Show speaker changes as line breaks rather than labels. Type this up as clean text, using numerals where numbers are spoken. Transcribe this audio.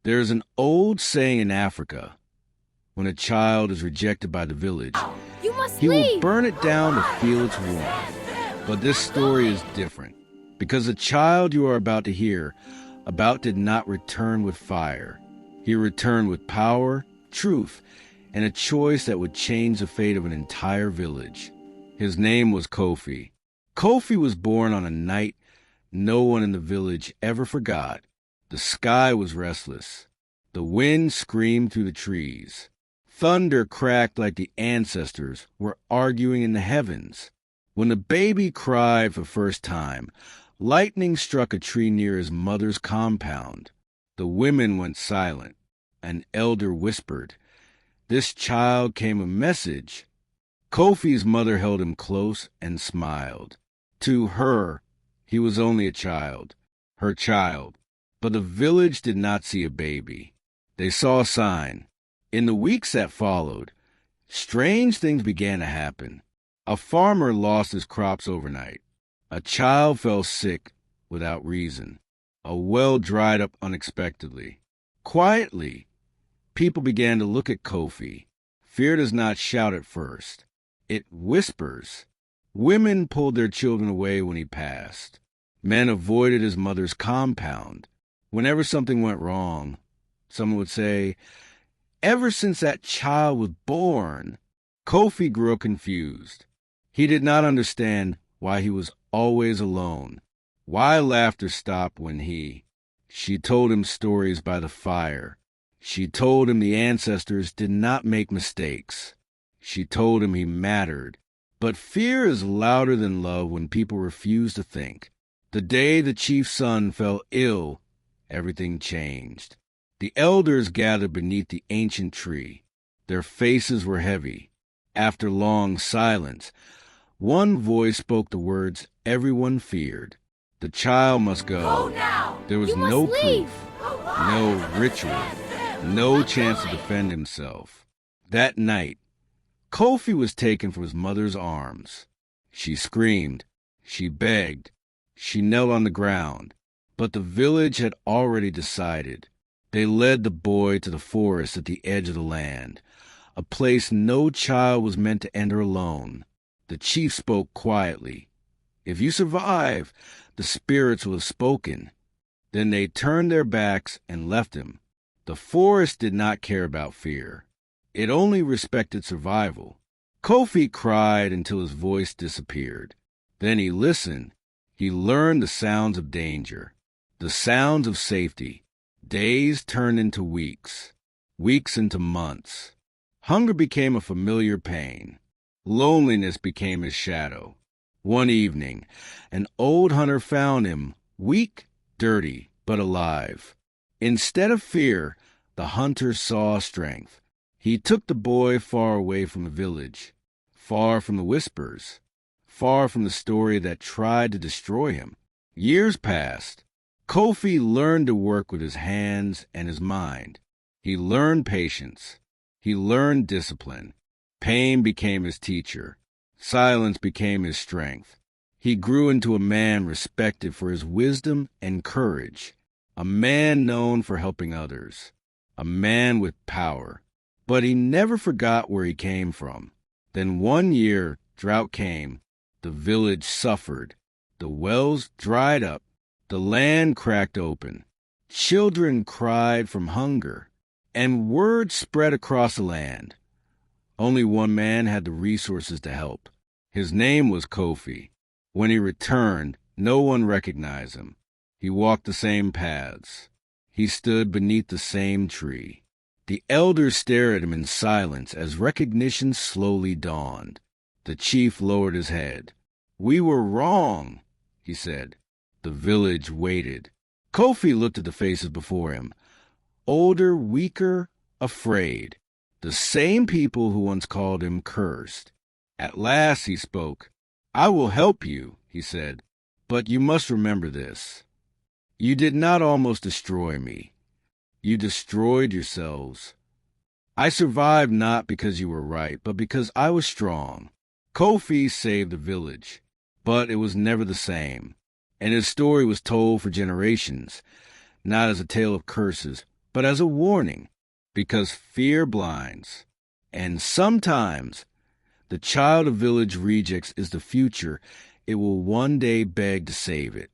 There's an old saying in Africa: when a child is rejected by the village,
You must
he will
leave!
burn it down to feel its warmth. But this story is different, because the child you are about to hear about did not return with fire. He returned with power, truth, and a choice that would change the fate of an entire village. His name was Kofi. Kofi was born on a night no one in the village ever forgot. The sky was restless. The wind screamed through the trees. Thunder cracked like the ancestors were arguing in the heavens. When the baby cried for the first time, lightning struck a tree near his mother's compound. The women went silent. An elder whispered, "This child came a message." Kofi's mother held him close and smiled. To her, he was only a child, her child. But the village did not see a baby. They saw a sign. In the weeks that followed, strange things began to happen. A farmer lost his crops overnight. A child fell sick without reason. A well dried up unexpectedly. Quietly, people began to look at Kofi. Fear does not shout at first. It whispers. Women pulled their children away when he passed. Men avoided his mother's compound. Whenever something went wrong, someone would say, "Ever since that child was born." Kofi grew up confused. He did not understand why he was always alone, why laughter stopped when She told him stories by the fire. She told him the ancestors did not make mistakes. She told him he mattered. But fear is louder than love when people refuse to think. The day the chief's son fell ill, everything changed. The elders gathered beneath the ancient tree. Their faces were heavy. After long silence, one voice spoke the words everyone feared. The child must go.
Go now!
There was
You
no
must leave!
proof, no ritual, no chance to defend himself. That night, Kofi was taken from his mother's arms. She screamed. She begged. She knelt on the ground. But the village had already decided. They led the boy to the forest at the edge of the land, a place no child was meant to enter alone. The chief spoke quietly. "If you survive, the spirits will have spoken." Then they turned their backs and left him. The forest did not care about fear. It only respected survival. Kofi cried until his voice disappeared. Then he listened. He learned the sounds of danger, the sounds of safety. Days turned into weeks, weeks into months. Hunger became a familiar pain. Loneliness became his shadow. One evening, an old hunter found him, weak, dirty, but alive. Instead of fear, the hunter saw strength. He took the boy far away from the village, far from the whispers, far from the story that tried to destroy him. Years passed. Kofi learned to work with his hands and his mind. He learned patience. He learned discipline. Pain became his teacher. Silence became his strength. He grew into a man respected for his wisdom and courage, a man known for helping others, a man with power. But he never forgot where he came from. Then one year, drought came. The village suffered. The wells dried up. The land cracked open. Children cried from hunger. And word spread across the land. Only one man had the resources to help. His name was Kofi. When he returned, no one recognized him. He walked the same paths. He stood beneath the same tree. The elders stared at him in silence as recognition slowly dawned. The chief lowered his head. "We were wrong," he said. The village waited. Kofi looked at the faces before him. Older, weaker, afraid. The same people who once called him cursed. At last he spoke. "I will help you," he said. "But you must remember this. You did not almost destroy me. You destroyed yourselves. I survived not because you were right, but because I was strong." Kofi saved the village, but it was never the same. And his story was told for generations, not as a tale of curses, but as a warning, because fear blinds. And sometimes the child of village rejects is the future. It will one day beg to save it.